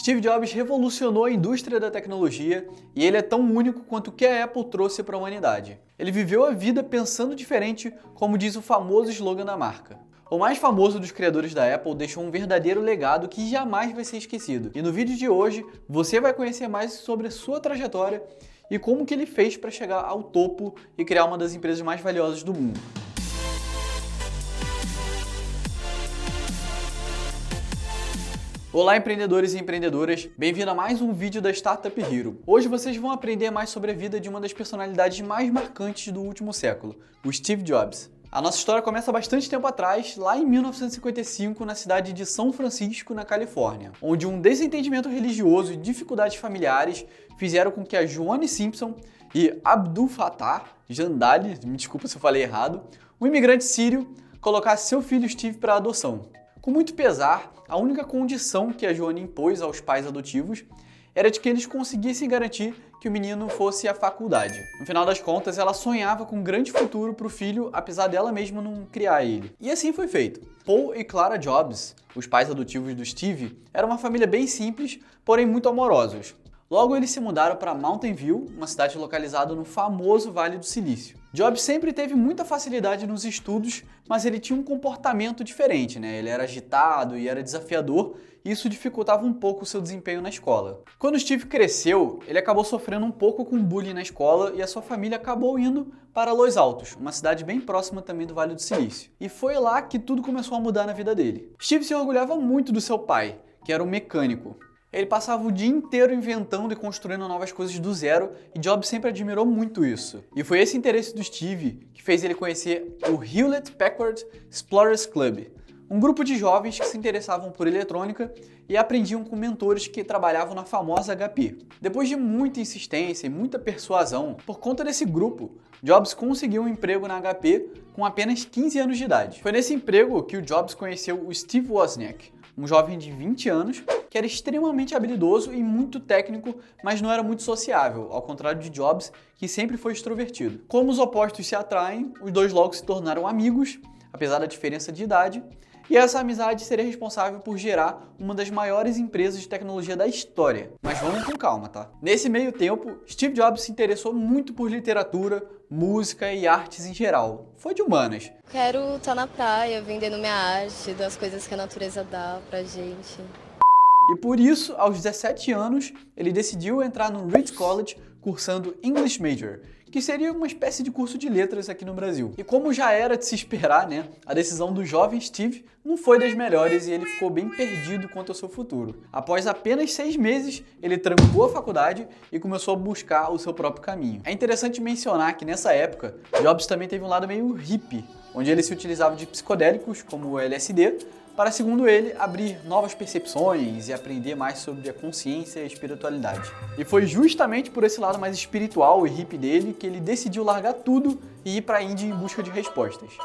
Steve Jobs revolucionou a indústria da tecnologia e ele é tão único quanto o que a Apple trouxe para a humanidade. Ele viveu a vida pensando diferente, como diz o famoso slogan da marca. O mais famoso dos criadores da Apple deixou um verdadeiro legado que jamais vai ser esquecido. E no vídeo de hoje, você vai conhecer mais sobre a sua trajetória e como que ele fez para chegar ao topo e criar uma das empresas mais valiosas do mundo. Olá, empreendedores e empreendedoras, bem-vindo a mais um vídeo da Startup Hero. Hoje vocês vão aprender mais sobre a vida de uma das personalidades mais marcantes do último século, o Steve Jobs. A nossa história começa bastante tempo atrás, lá em 1955, na cidade de São Francisco, na Califórnia, onde um desentendimento religioso e dificuldades familiares fizeram com que a Joanne Simpson e Abdul Fattah Jandali, me desculpa se eu falei errado, um imigrante sírio, colocasse seu filho Steve para adoção. Com muito pesar, a única condição que a Joanne impôs aos pais adotivos era de que eles conseguissem garantir que o menino fosse à faculdade. No final das contas, ela sonhava com um grande futuro para o filho, apesar dela mesma não criar ele. E assim foi feito. Paul e Clara Jobs, os pais adotivos do Steve, eram uma família bem simples, porém muito amorosos. Logo, eles se mudaram para Mountain View, uma cidade localizada no famoso Vale do Silício. Jobs sempre teve muita facilidade nos estudos, mas ele tinha um comportamento diferente, né? Ele era agitado e era desafiador, e isso dificultava um pouco o seu desempenho na escola. Quando Steve cresceu, ele acabou sofrendo um pouco com bullying na escola e a sua família acabou indo para Los Altos, uma cidade bem próxima também do Vale do Silício. E foi lá que tudo começou a mudar na vida dele. Steve se orgulhava muito do seu pai, que era um mecânico. Ele passava o dia inteiro inventando e construindo novas coisas do zero e Jobs sempre admirou muito isso. E foi esse interesse do Steve que fez ele conhecer o Hewlett Packard Explorers Club, um grupo de jovens que se interessavam por eletrônica e aprendiam com mentores que trabalhavam na famosa HP. Depois de muita insistência e muita persuasão, por conta desse grupo, Jobs conseguiu um emprego na HP com apenas 15 anos de idade. Foi nesse emprego que o Jobs conheceu o Steve Wozniak, um jovem de 20 anos que era extremamente habilidoso e muito técnico, mas não era muito sociável, ao contrário de Jobs, que sempre foi extrovertido. Como os opostos se atraem, os dois logo se tornaram amigos, apesar da diferença de idade, e essa amizade seria responsável por gerar uma das maiores empresas de tecnologia da história. Mas vamos com calma, tá? Nesse meio tempo, Steve Jobs se interessou muito por literatura, música e artes em geral. Foi de humanas. Quero estar na praia, vendendo minha arte, das coisas que a natureza dá pra gente. E por isso, aos 17 anos, ele decidiu entrar no Reed College cursando English Major, que seria uma espécie de curso de letras aqui no Brasil. E como já era de se esperar, né, a decisão do jovem Steve não foi das melhores e ele ficou bem perdido quanto ao seu futuro. Após apenas 6 meses, ele trancou a faculdade e começou a buscar o seu próprio caminho. É interessante mencionar que nessa época, Jobs também teve um lado meio hippie, onde ele se utilizava de psicodélicos, como o LSD, para, segundo ele, abrir novas percepções e aprender mais sobre a consciência e a espiritualidade. E foi justamente por esse lado mais espiritual e hippie dele que ele decidiu largar tudo e ir para a Índia em busca de respostas.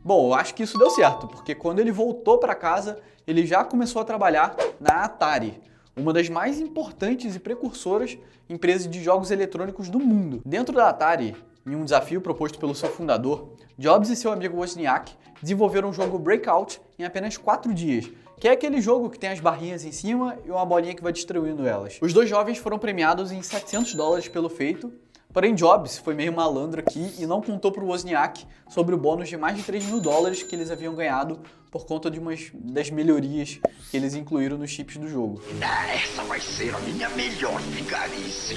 Bom, eu acho que isso deu certo, porque quando ele voltou para casa, ele já começou a trabalhar na Atari, uma das mais importantes e precursoras empresas de jogos eletrônicos do mundo. Dentro da Atari, em um desafio proposto pelo seu fundador, Jobs e seu amigo Wozniak desenvolveram o jogo Breakout em apenas 4 dias, que é aquele jogo que tem as barrinhas em cima e uma bolinha que vai destruindo elas. Os dois jovens foram premiados em $700 pelo feito, porém Jobs foi meio malandro aqui e não contou para o Wozniak sobre o bônus de mais de $3 mil que eles haviam ganhado por conta de umas das melhorias que eles incluíram nos chips do jogo. Essa vai ser a minha melhor vigarice.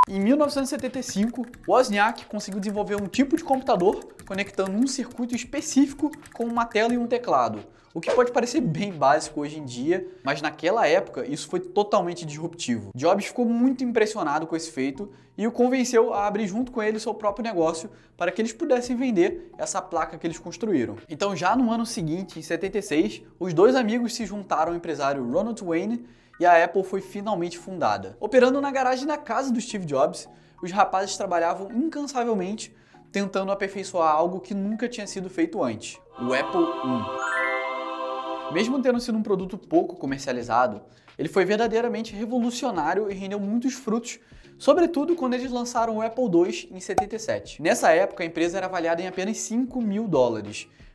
Em 1975, Wozniak conseguiu desenvolver um tipo de computador conectando um circuito específico com uma tela e um teclado, o que pode parecer bem básico hoje em dia, mas naquela época isso foi totalmente disruptivo. Jobs ficou muito impressionado com esse feito e o convenceu a abrir junto com ele seu próprio negócio para que eles pudessem vender essa placa que eles construíram. Então já no ano seguinte, em 76, os dois amigos se juntaram ao empresário Ronald Wayne e a Apple foi finalmente fundada. Operando na garagem da casa do Steve Jobs, os rapazes trabalhavam incansavelmente tentando aperfeiçoar algo que nunca tinha sido feito antes, o Apple I. Mesmo tendo sido um produto pouco comercializado, ele foi verdadeiramente revolucionário e rendeu muitos frutos, sobretudo quando eles lançaram o Apple II em 77. Nessa época, a empresa era avaliada em apenas $5 mil,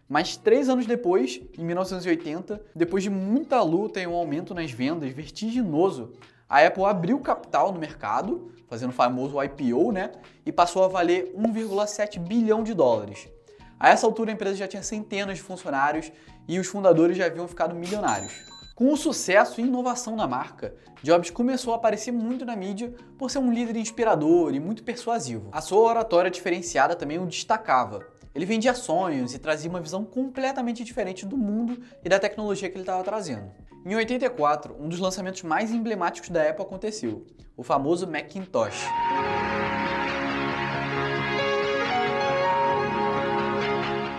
Mas 3 anos depois, em 1980, depois de muita luta e um aumento nas vendas vertiginoso, a Apple abriu capital no mercado, fazendo o famoso IPO, né? E passou a valer 1,7 bilhão de dólares. A essa altura a empresa já tinha centenas de funcionários e os fundadores já haviam ficado milionários. Com o sucesso e inovação na marca, Jobs começou a aparecer muito na mídia por ser um líder inspirador e muito persuasivo. A sua oratória diferenciada também o destacava. Ele vendia sonhos e trazia uma visão completamente diferente do mundo e da tecnologia que ele estava trazendo. Em 84, um dos lançamentos mais emblemáticos da Apple aconteceu, o famoso Macintosh.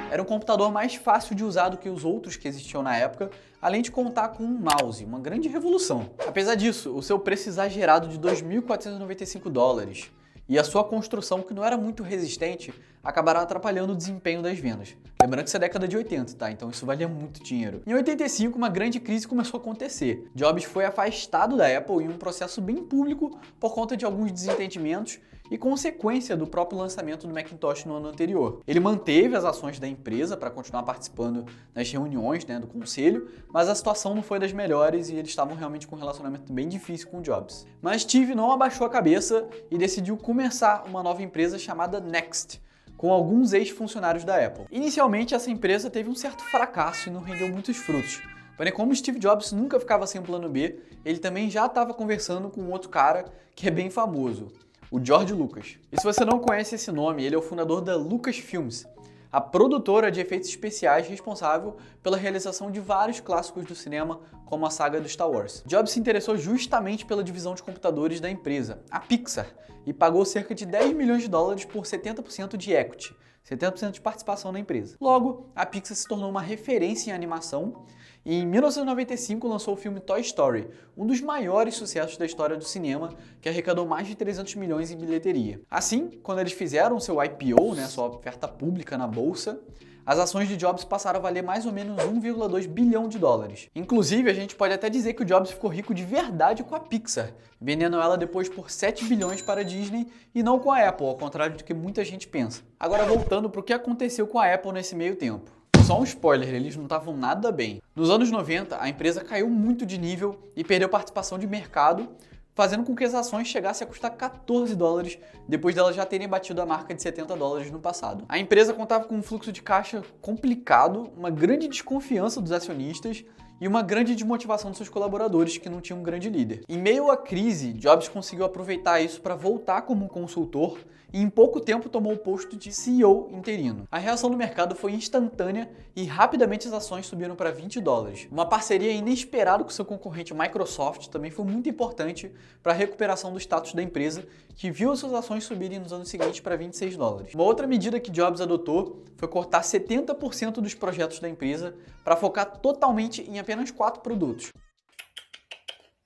Era um computador mais fácil de usar do que os outros que existiam na época, além de contar com um mouse, uma grande revolução. Apesar disso, o seu preço exagerado de 2.495 dólares e a sua construção, que não era muito resistente, acabaram atrapalhando o desempenho das vendas. Lembrando que isso é década de 80, tá? Então isso valia muito dinheiro. Em 85, uma grande crise começou a acontecer. Jobs foi afastado da Apple em um processo bem público por conta de alguns desentendimentos e consequência do próprio lançamento do Macintosh no ano anterior. Ele manteve as ações da empresa para continuar participando das reuniões, né, do conselho, mas a situação não foi das melhores e eles estavam realmente com um relacionamento bem difícil com o Jobs. Mas Steve não abaixou a cabeça e decidiu começar uma nova empresa chamada Next, com alguns ex-funcionários da Apple. Inicialmente, essa empresa teve um certo fracasso e não rendeu muitos frutos. Porém, como Steve Jobs nunca ficava sem um plano B, ele também já estava conversando com outro cara que é bem famoso, o George Lucas. E se você não conhece esse nome, ele é o fundador da Lucasfilms, a produtora de efeitos especiais responsável pela realização de vários clássicos do cinema, como a saga do Star Wars. Jobs se interessou justamente pela divisão de computadores da empresa, a Pixar, e pagou cerca de 10 milhões de dólares por 70% de equity, 70% de participação na empresa. Logo, a Pixar se tornou uma referência em animação e em 1995 lançou o filme Toy Story, um dos maiores sucessos da história do cinema, que arrecadou mais de 300 milhões em bilheteria. Assim, quando eles fizeram seu IPO, né, sua oferta pública na bolsa, as ações de Jobs passaram a valer mais ou menos 1,2 bilhão de dólares. Inclusive, a gente pode até dizer que o Jobs ficou rico de verdade com a Pixar, vendendo ela depois por 7 bilhões para a Disney e não com a Apple, ao contrário do que muita gente pensa. Agora, voltando para o que aconteceu com a Apple nesse meio tempo. Só um spoiler, eles não estavam nada bem. Nos anos 90, a empresa caiu muito de nível e perdeu participação de mercado, fazendo com que as ações chegassem a custar 14 dólares depois delas já terem batido a marca de 70 dólares no passado. A empresa contava com um fluxo de caixa complicado, uma grande desconfiança dos acionistas e uma grande desmotivação dos seus colaboradores que não tinham um grande líder. Em meio à crise, Jobs conseguiu aproveitar isso para voltar como um consultor e em pouco tempo tomou o posto de CEO interino. A reação do mercado foi instantânea e rapidamente as ações subiram para 20 dólares. Uma parceria inesperada com seu concorrente Microsoft também foi muito importante para a recuperação do status da empresa, que viu as suas ações subirem nos anos seguintes para 26 dólares. Uma outra medida que Jobs adotou foi cortar 70% dos projetos da empresa para focar totalmente em apenas 4 produtos.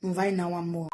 Não vai não, amor.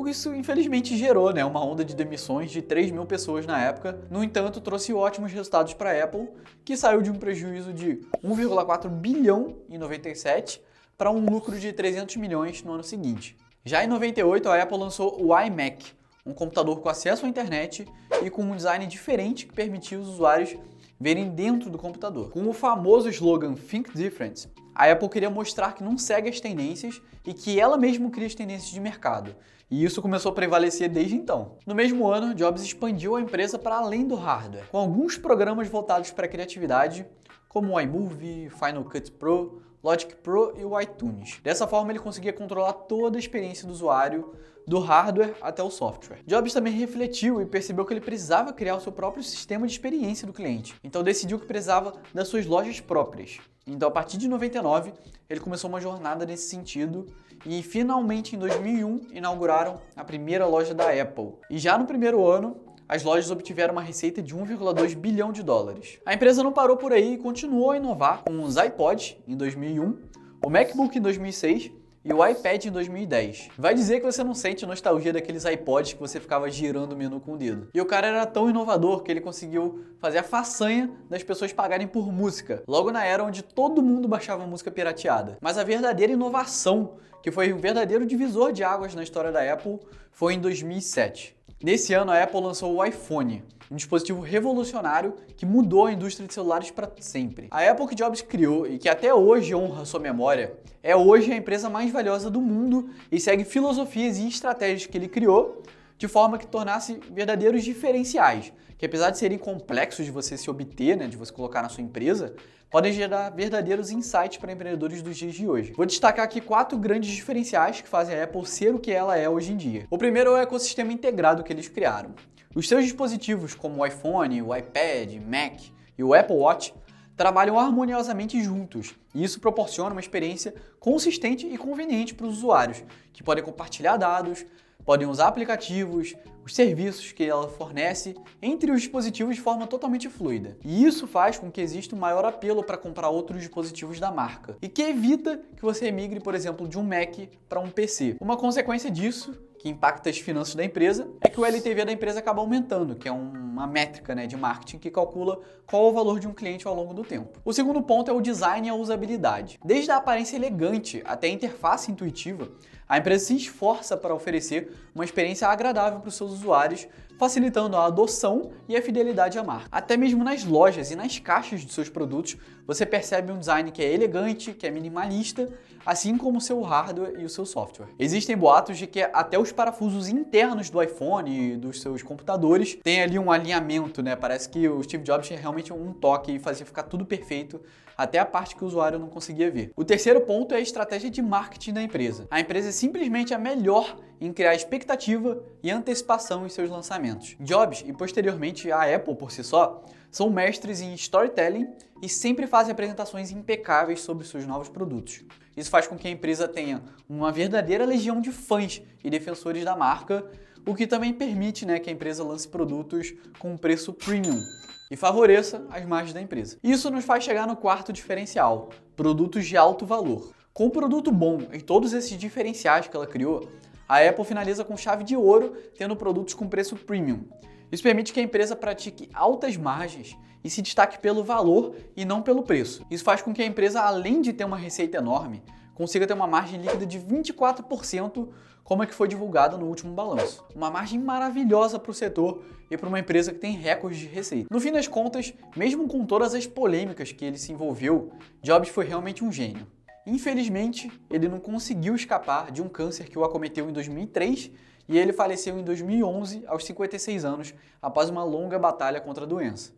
Isso infelizmente gerou, né, uma onda de demissões de 3 mil pessoas na época. No entanto, trouxe ótimos resultados para a Apple, que saiu de um prejuízo de 1,4 bilhão em 97 para um lucro de 300 milhões no ano seguinte. Já em 98, a Apple lançou o iMac, um computador com acesso à internet e com um design diferente que permitia os usuários verem dentro do computador. Com o famoso slogan Think Different, a Apple queria mostrar que não segue as tendências e que ela mesma cria as tendências de mercado. E isso começou a prevalecer desde então. No mesmo ano, Jobs expandiu a empresa para além do hardware, com alguns programas voltados para a criatividade, como o iMovie, Final Cut Pro, Logic Pro e o iTunes. Dessa forma, ele conseguia controlar toda a experiência do usuário, do hardware até o software. Jobs também refletiu e percebeu que ele precisava criar o seu próprio sistema de experiência do cliente. Então decidiu que precisava das suas lojas próprias. Então, a partir de 99, ele começou uma jornada nesse sentido e finalmente em 2001 inauguraram a primeira loja da Apple. E já no primeiro ano, as lojas obtiveram uma receita de 1,2 bilhão de dólares. A empresa não parou por aí e continuou a inovar com os iPods em 2001, o MacBook em 2006 e o iPad em 2010. Vai dizer que você não sente nostalgia daqueles iPods que você ficava girando o menu com o dedo. E o cara era tão inovador que ele conseguiu fazer a façanha das pessoas pagarem por música, logo na era onde todo mundo baixava música pirateada. Mas a verdadeira inovação, que foi um verdadeiro divisor de águas na história da Apple, foi em 2007. Nesse ano, a Apple lançou o iPhone, um dispositivo revolucionário que mudou a indústria de celulares para sempre. A Apple que Jobs criou e que até hoje honra sua memória, é hoje a empresa mais valiosa do mundo e segue filosofias e estratégias que ele criou de forma que tornasse verdadeiros diferenciais, que apesar de serem complexos de você se obter, de você colocar na sua empresa, podem gerar verdadeiros insights para empreendedores dos dias de hoje. Vou destacar aqui 4 grandes diferenciais que fazem a Apple ser o que ela é hoje em dia. O primeiro é o ecossistema integrado que eles criaram. Os seus dispositivos, como o iPhone, o iPad, Mac e o Apple Watch, trabalham harmoniosamente juntos, e isso proporciona uma experiência consistente e conveniente para os usuários, que podem compartilhar dados, podem usar aplicativos, os serviços que ela fornece entre os dispositivos de forma totalmente fluida. E isso faz com que exista um maior apelo para comprar outros dispositivos da marca e que evita que você migre, por exemplo, de um Mac para um PC. Uma consequência disso, que impacta as finanças da empresa, é que o LTV da empresa acaba aumentando, que é uma métrica de marketing que calcula qual é o valor de um cliente ao longo do tempo. O segundo ponto é o design e a usabilidade. Desde a aparência elegante até a interface intuitiva, a empresa se esforça para oferecer uma experiência agradável para os seus usuários, facilitando a adoção e a fidelidade à marca. Até mesmo nas lojas e nas caixas de seus produtos, você percebe um design que é elegante, que é minimalista, assim como o seu hardware e o seu software. Existem boatos de que até os parafusos internos do iPhone e dos seus computadores têm ali um alinhamento, Parece que o Steve Jobs tinha realmente um toque e fazia ficar tudo perfeito, até a parte que o usuário não conseguia ver. O terceiro ponto é a estratégia de marketing da empresa. A empresa é simplesmente a melhor em criar expectativa e antecipação em seus lançamentos. Jobs e posteriormente a Apple por si só são mestres em storytelling e sempre fazem apresentações impecáveis sobre seus novos produtos. Isso faz com que a empresa tenha uma verdadeira legião de fãs e defensores da marca, o que também permite que a empresa lance produtos com um preço premium e favoreça as margens da empresa. Isso nos faz chegar no quarto diferencial, produtos de alto valor. Com um produto bom e todos esses diferenciais que ela criou, a Apple finaliza com chave de ouro, tendo produtos com preço premium. Isso permite que a empresa pratique altas margens e se destaque pelo valor e não pelo preço. Isso faz com que a empresa, além de ter uma receita enorme, consiga ter uma margem líquida de 24%, como é que foi divulgado no último balanço. Uma margem maravilhosa para o setor e para uma empresa que tem recordes de receita. No fim das contas, mesmo com todas as polêmicas que ele se envolveu, Jobs foi realmente um gênio. Infelizmente, ele não conseguiu escapar de um câncer que o acometeu em 2003 e ele faleceu em 2011, aos 56 anos, após uma longa batalha contra a doença.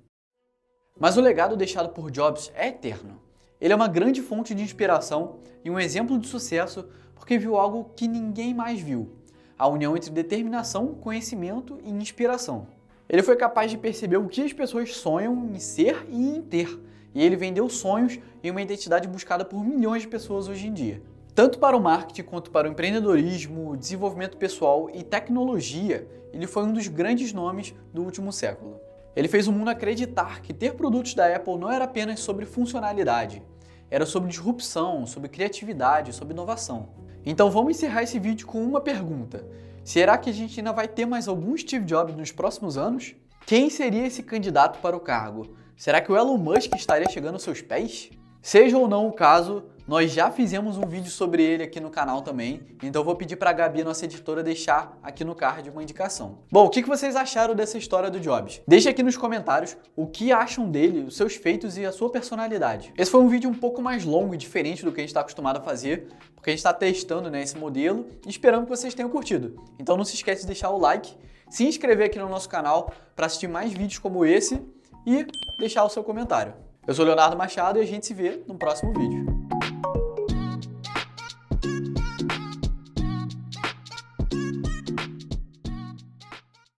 Mas o legado deixado por Jobs é eterno. Ele é uma grande fonte de inspiração e um exemplo de sucesso porque viu algo que ninguém mais viu: a união entre determinação, conhecimento e inspiração. Ele foi capaz de perceber o que as pessoas sonham em ser e em ter, e ele vendeu sonhos em uma identidade buscada por milhões de pessoas hoje em dia. Tanto para o marketing quanto para o empreendedorismo, desenvolvimento pessoal e tecnologia, ele foi um dos grandes nomes do último século. Ele fez o mundo acreditar que ter produtos da Apple não era apenas sobre funcionalidade, era sobre disrupção, sobre criatividade, sobre inovação. Então vamos encerrar esse vídeo com uma pergunta: será que a gente ainda vai ter mais algum Steve Jobs nos próximos anos? Quem seria esse candidato para o cargo? Será que o Elon Musk estaria chegando aos seus pés? Seja ou não o caso, nós já fizemos um vídeo sobre ele aqui no canal também, então eu vou pedir para a Gabi, nossa editora, deixar aqui no card uma indicação. Bom, o que vocês acharam dessa história do Jobs? Deixe aqui nos comentários o que acham dele, os seus feitos e a sua personalidade. Esse foi um vídeo um pouco mais longo e diferente do que a gente está acostumado a fazer, porque a gente está testando esse modelo e esperando que vocês tenham curtido. Então não se esquece de deixar o like, se inscrever aqui no nosso canal para assistir mais vídeos como esse e deixar o seu comentário. Eu sou Leonardo Machado e a gente se vê no próximo vídeo.